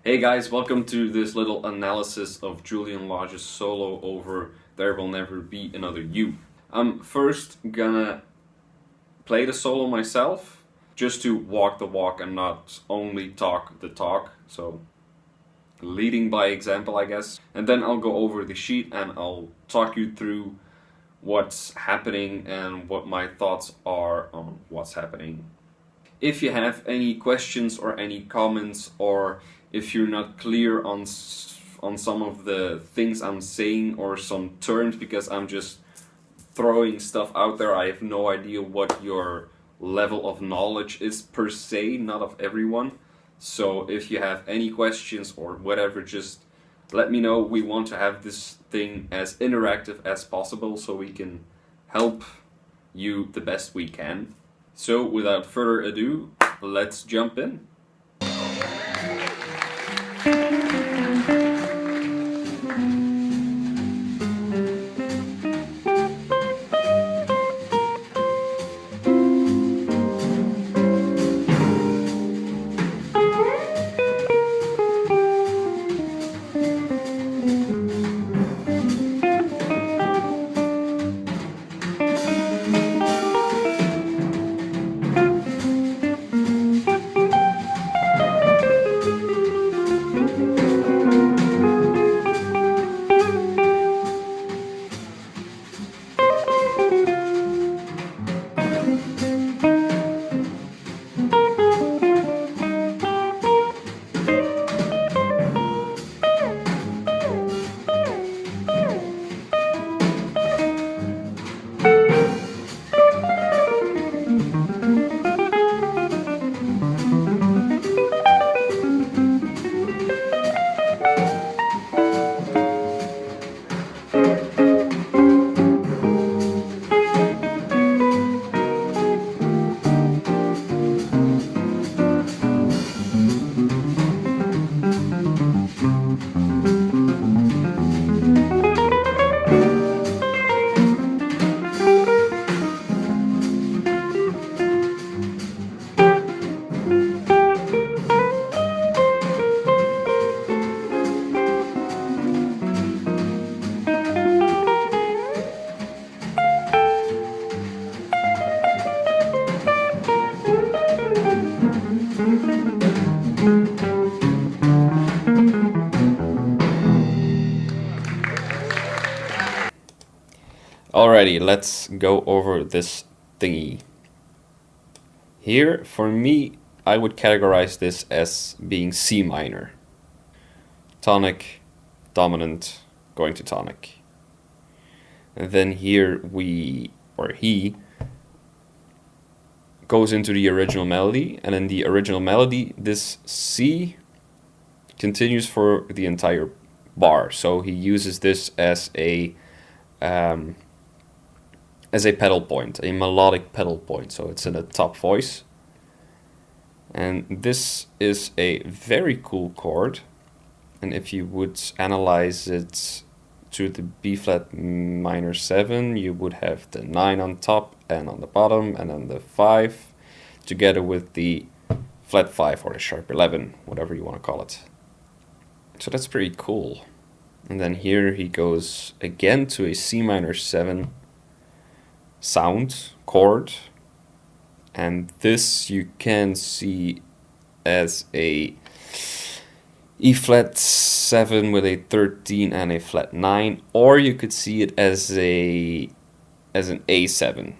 Hey guys, welcome to this little analysis of Julian Lodge's solo over There Will Never Be Another You. I'm first gonna play the solo myself, just to walk the walk and not only talk the talk, so leading by example, I guess. And then I'll go over the sheet and I'll talk you through what's happening and what my thoughts are on what's happening. If you have any questions or any comments, or if you're not clear on some of the things I'm saying or some terms, because I'm just throwing stuff out there, I have no idea what your level of knowledge is per se, not of everyone. So if you have any questions or whatever, just let me know. We want to have this thing as interactive as possible so we can help you the best we can. So without further ado, let's jump in. Alrighty, let's go over this thingy. Here, for me, I would categorize this as being C minor. Tonic, dominant, going to tonic. And then here he goes into the original melody, and in the original melody, this C continues for the entire bar. So he uses this as a pedal point, a melodic pedal point. So it's in a top voice. And this is a very cool chord. And if you would analyze it to the B flat minor 7, you would have the 9 on top and on the bottom, and then the 5 together with the flat 5 or the sharp 11, whatever you want to call it. So that's pretty cool. And then here he goes again to a C minor 7 sound chord, and this you can see as a E flat 7 with a 13 and a flat 9, or you could see it as an A7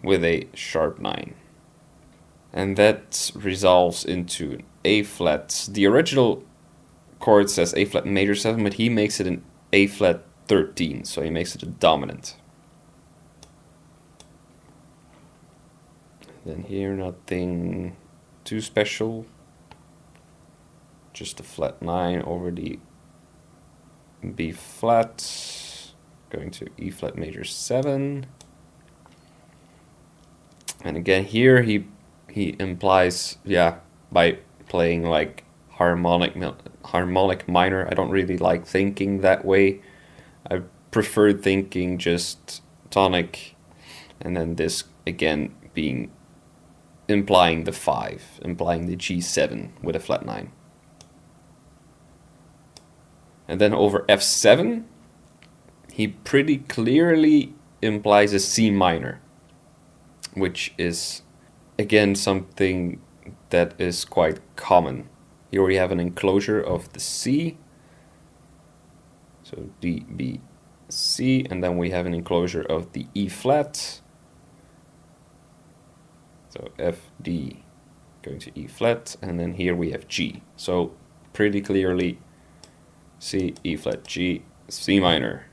with a sharp 9, and that resolves into an A flat. The original chord says A flat major 7, but he makes it an A flat 13, so he makes it a dominant. Then here, nothing too special, just a flat 9 over the B flat, going to E flat major 7. And again here he implies, by playing like harmonic minor. I don't really like thinking that way. I prefer thinking just tonic, and then this again being implying the 5, implying the G7 with a flat 9. And then over F7, he pretty clearly implies a C minor, which is again something that is quite common. Here we have an enclosure of the C, so D, B, C, and then we have an enclosure of the E flat, so F, D going to E flat, and then here we have G. So pretty clearly C, E flat, G, C minor.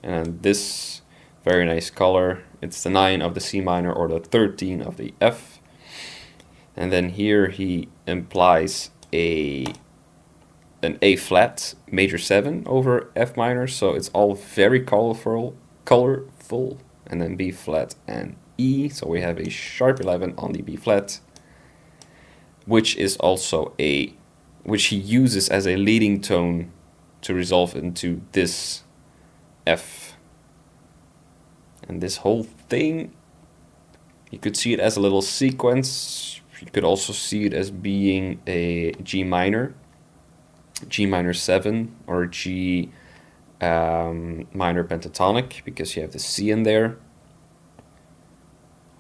And this very nice color, it's the 9 of the C minor or the 13 of the F. And then here he implies an A flat major 7 over F minor, so it's all very colorful, and then B flat and E, so we have a sharp 11 on the B flat, which is also which he uses as a leading tone to resolve into this F. And this whole thing, you could see it as a little sequence. You could also see it as being a G minor 7, or G minor pentatonic, because you have the C in there.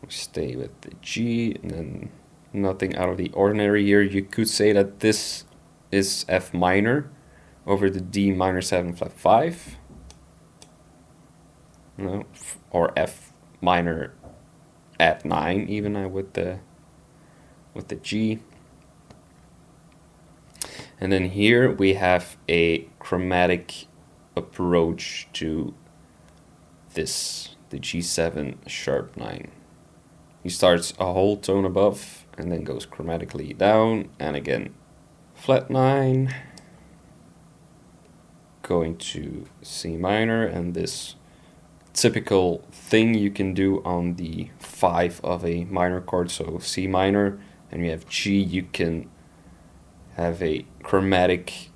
We stay with the G, and then nothing out of the ordinary here. You could say that this is F minor over the D minor 7 flat 5. No, or F minor at 9 even with the G. And then here we have a chromatic approach to this, the G7 sharp 9. He starts a whole tone above and then goes chromatically down, and again flat 9 going to C minor, and this typical thing you can do on the 5 of a minor chord, so C minor, and you have G, you can have a chromatic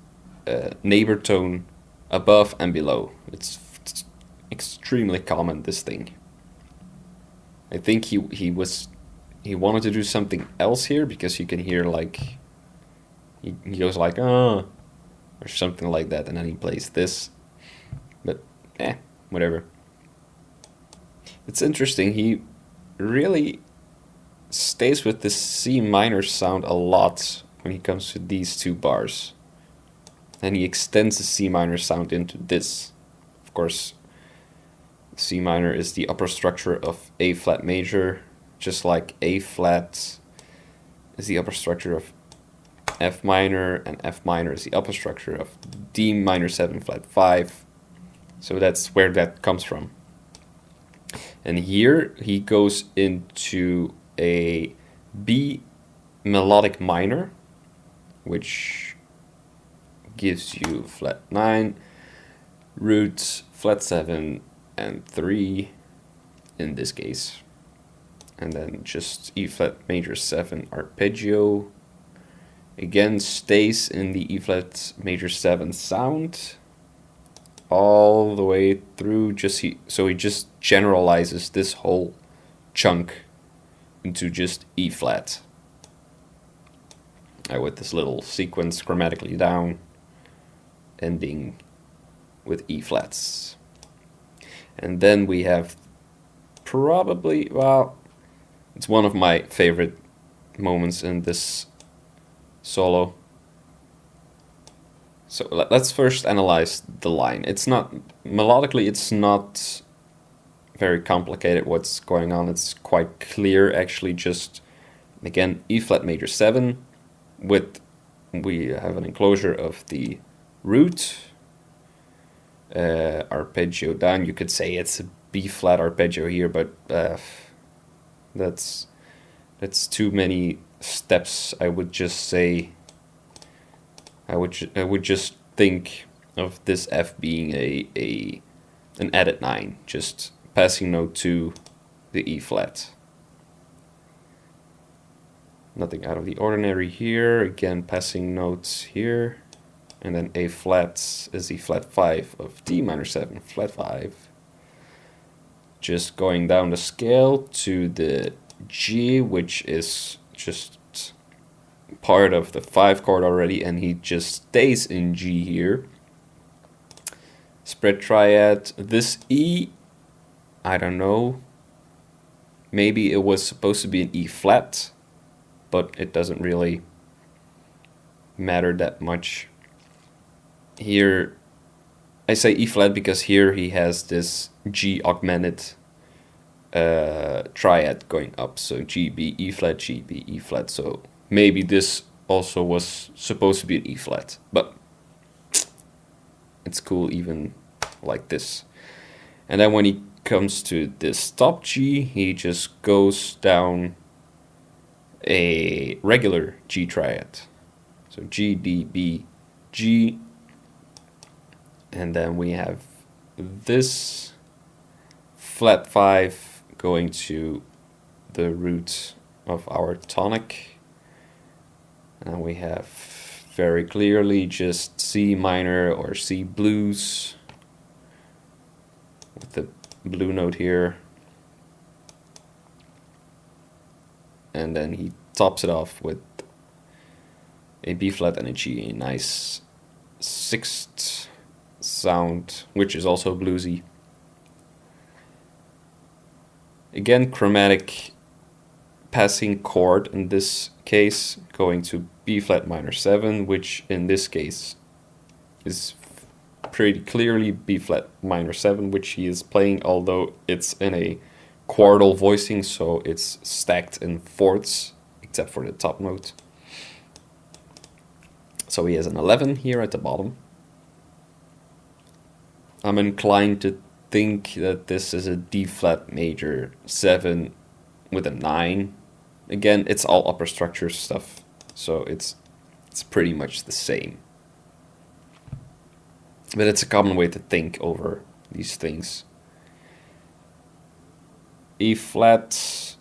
neighbor tone above and below. It's extremely common, this thing. I think he wanted to do something else here, because you can hear like he goes like or something like that, and then he plays this, but whatever. It's interesting, he really stays with the C minor sound a lot when he comes to these two bars, and he extends the C minor sound into this. Of course, C minor is the upper structure of A flat major, just like A flat is the upper structure of F minor, and F minor is the upper structure of D minor 7 flat 5. So that's where that comes from. And here he goes into a B melodic minor, which gives you flat 9, root, flat 7, and 3 in this case. And then just E flat major 7 arpeggio. Again, stays in the E flat major 7 sound all the way through. So he just generalizes this whole chunk into just E flat. With this little sequence chromatically down, ending with E flats. And then we have probably, well, it's one of my favorite moments in this solo. So let's first analyze the line. It's not, melodically, it's not very complicated what's going on. It's quite clear, actually. Just, again, E flat major 7 with, we have an enclosure of the root, arpeggio down. You could say it's a B flat arpeggio here, but that's too many steps. I would just say, I would just think of this F being an added 9, just passing note to the E flat. Nothing out of the ordinary here. Again, passing notes here, and then A flat is the flat 5 of D minor 7 flat 5. Just going down the scale to the G, which is just part of the 5 chord already, and he just stays in G here. Spread triad. This E, I don't know. Maybe it was supposed to be an E flat, but it doesn't really matter that much. Here, I say E flat because here he has this G augmented triad going up. So G, B, E flat, G, B, E flat. So maybe this also was supposed to be an E flat, but it's cool even like this. And then when he comes to this top G, he just goes down a regular G triad. So G, D, B, G. And then we have this flat 5 going to the root of our tonic. And we have very clearly just C minor or C blues with the blue note here. And then he tops it off with a B flat and a G, a nice sixth sound, which is also bluesy. Again, chromatic passing chord in this case, going to B flat minor 7, which in this case is pretty clearly B flat minor 7, which he is playing, although it's in a quartal voicing, so it's stacked in fourths, except for the top note. So he has an 11 here at the bottom. I'm inclined to think that this is a D flat major 7 with a 9. Again, it's all upper structure stuff, so it's pretty much the same. But it's a common way to think over these things. E flat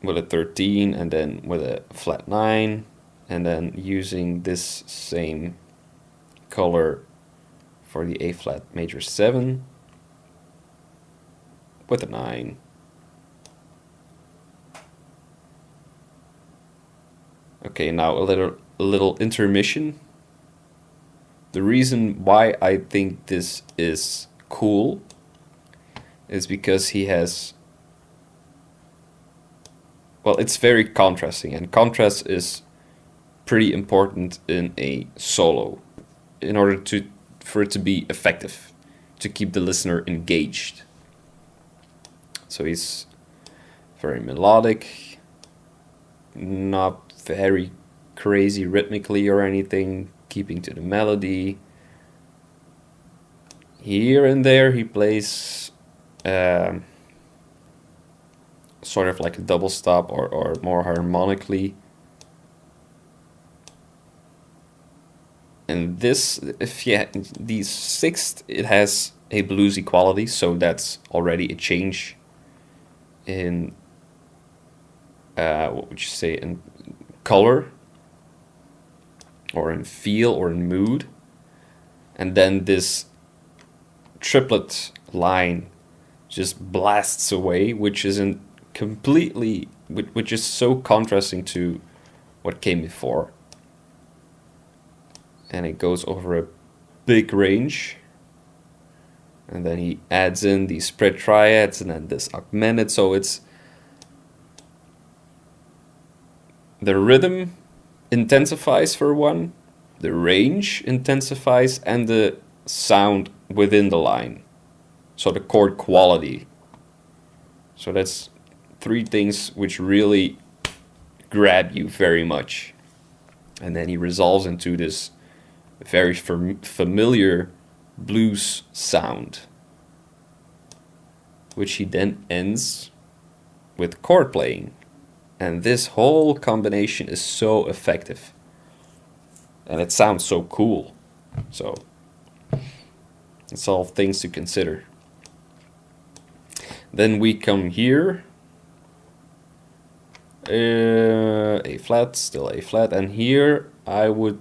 with a 13 and then with a flat 9, and then using this same color for the A flat major 7 with a 9. Okay, now a little intermission. The reason why I think this is cool is because he has, well, it's very contrasting, and contrast is pretty important in a solo in order for it to be effective, to keep the listener engaged. So he's very melodic, not very crazy rhythmically or anything, keeping to the melody. Here and there he plays sort of like a double stop or more harmonically. And this, the sixth, it has a bluesy quality, so that's already a change in, what would you say, in color, or in feel, or in mood. And then this triplet line just blasts away, which isn't completely, which is so contrasting to what came before. And it goes over a big range. And then he adds in these spread triads and then this augmented, so it's the rhythm intensifies for one, the range intensifies, and the sound within the line. So the chord quality. So that's three things which really grab you very much. And then he resolves into this very familiar blues sound, which he then ends with chord playing. And this whole combination is so effective. And it sounds so cool. So it's all things to consider. Then we come here. A flat, still A flat. And here I would...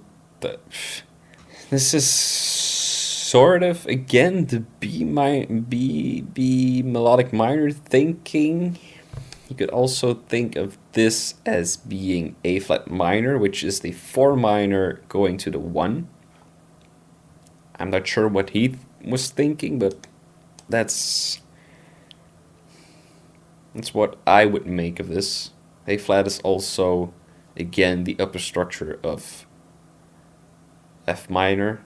this is sort of, again, the B melodic minor thinking. You could also think of this as being A flat minor, which is the 4 minor going to the 1. I'm not sure what he was thinking, but that's what I would make of this. A flat is also, again, the upper structure of F minor.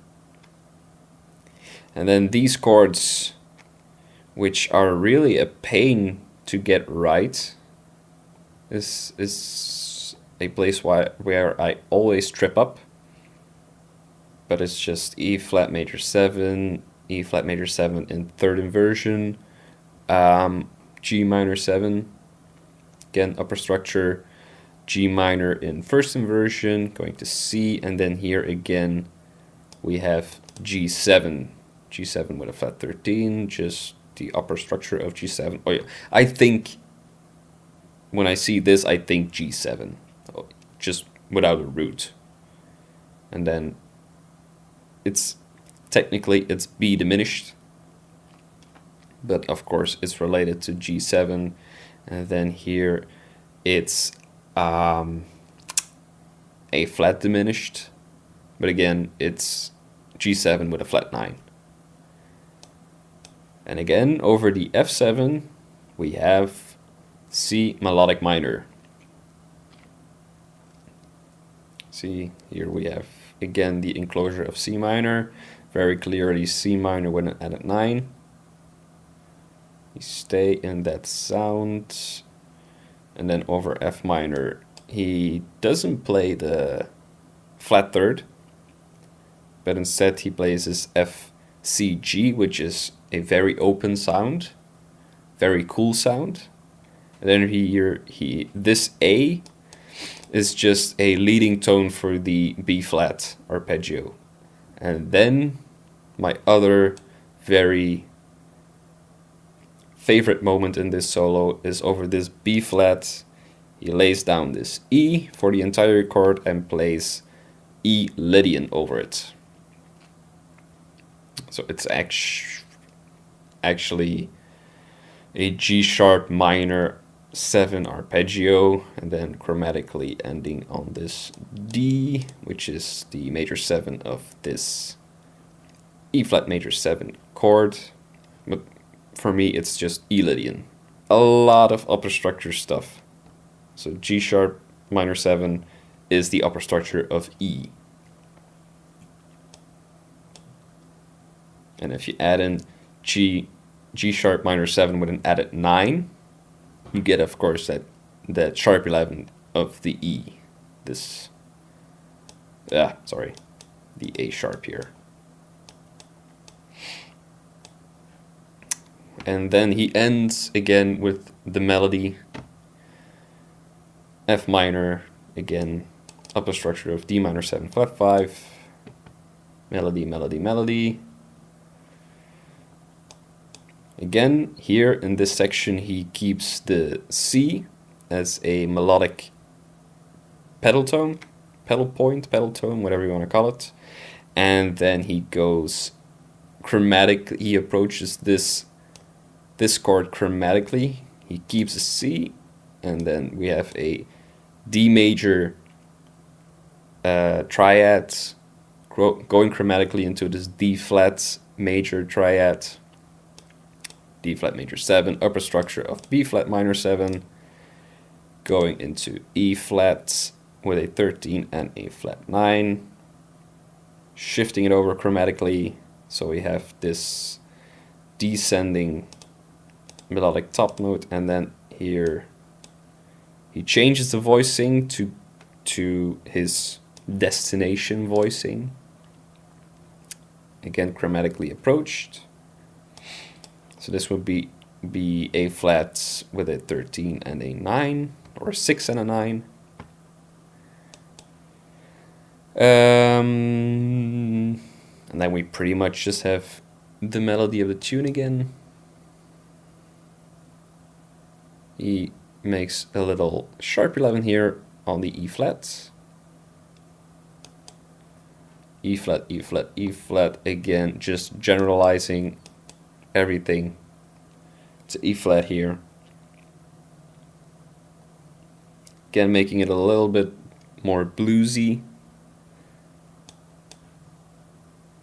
And then these chords, which are really a pain to get right, is a place where I always trip up. But it's just E flat major 7, E flat major 7 in third inversion, G minor 7, again upper structure, G minor in first inversion, going to C, and then here again we have G7, G7 with a flat 13, just the upper structure of G7. Oh yeah, I think when I see this, I think G7, just without a root. And then it's technically it's B diminished, but of course it's related to G7, and then here it's A flat diminished, but again it's G7 with a flat 9. And again over the F7 we have C melodic minor. See, here we have again the enclosure of C minor, very clearly C minor with an added 9. You stay in that sound, and then over F minor he doesn't play the flat third, but instead he plays his F C G, which is a very open sound, very cool sound. And then this A is just a leading tone for the B flat arpeggio. And then my other very favorite moment in this solo is over this B flat. He lays down this E for the entire chord and plays E Lydian over it. So it's actually a G sharp minor 7 arpeggio, and then chromatically ending on this D, which is the major 7 of this E flat major 7 chord. But for me it's just E Lydian. A lot of upper structure stuff. So G sharp minor 7 is the upper structure of E. And if you add in G sharp minor 7 with an added 9, you get, of course, that sharp 11 of the E. The A sharp here. And then he ends again with the melody. F minor, again, upper structure of D minor 7 flat 5. Melody, melody, melody. Again, here in this section he keeps the C as a melodic pedal tone, pedal point, pedal tone, whatever you want to call it. And then he goes chromatic, he approaches this chord chromatically. He keeps a C, and then we have a D major triad going chromatically into this D flat major triad. D flat major 7, upper structure of B flat minor 7, going into E flat with a 13 and a flat 9, shifting it over chromatically, so we have this descending melodic top note, and then here he changes the voicing to his destination voicing, again chromatically approached. So this would be A flat with a 13 and a 9, or a 6 and a 9. And then we pretty much just have the melody of the tune again. He makes a little sharp 11 here on the E flat. E flat, E flat, E flat, again just generalizing everything to E flat here. again making it a little bit more bluesy.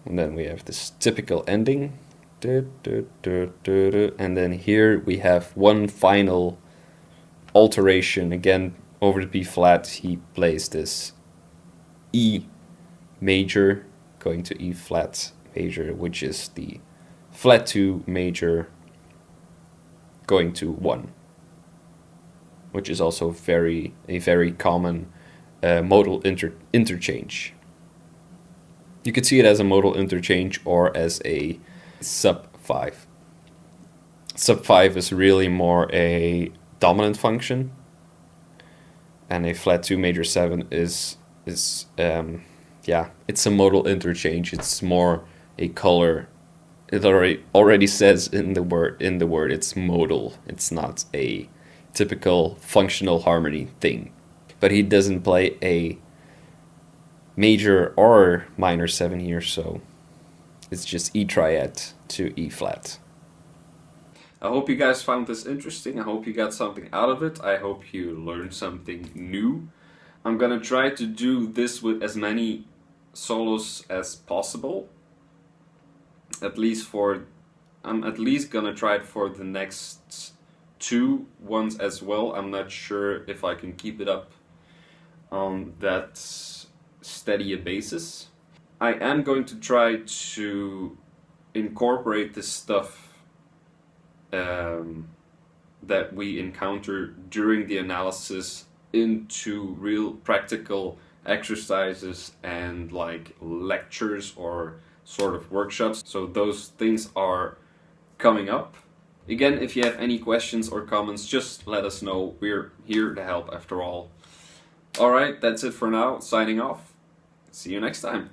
And then we have this typical ending. And then here we have one final alteration. Again, over the B flat, he plays this E major, going to E flat major, which is the flat 2 major going to 1, which is also a very common modal interchange. You could see it as a modal interchange or as a sub 5. Sub 5 is really more a dominant function, and a flat 2 major 7 is it's a modal interchange. It's more a color. It already says in the word it's modal. It's not a typical functional harmony thing. But he doesn't play a major or minor 7 here, so it's just E triad to E flat. I hope you guys found this interesting. I hope you got something out of it. I hope you learned something new. I'm gonna try to do this with as many solos as possible. I'm at least gonna try it for the next 2 ones as well. I'm not sure if I can keep it up on that steady a basis. I am going to try to incorporate this stuff that we encounter during the analysis into real practical exercises and like lectures or sort of workshops. So those things are coming up. Again, if you have any questions or comments, just let us know. We're here to help after all. Alright, that's it for now. Signing off. See you next time.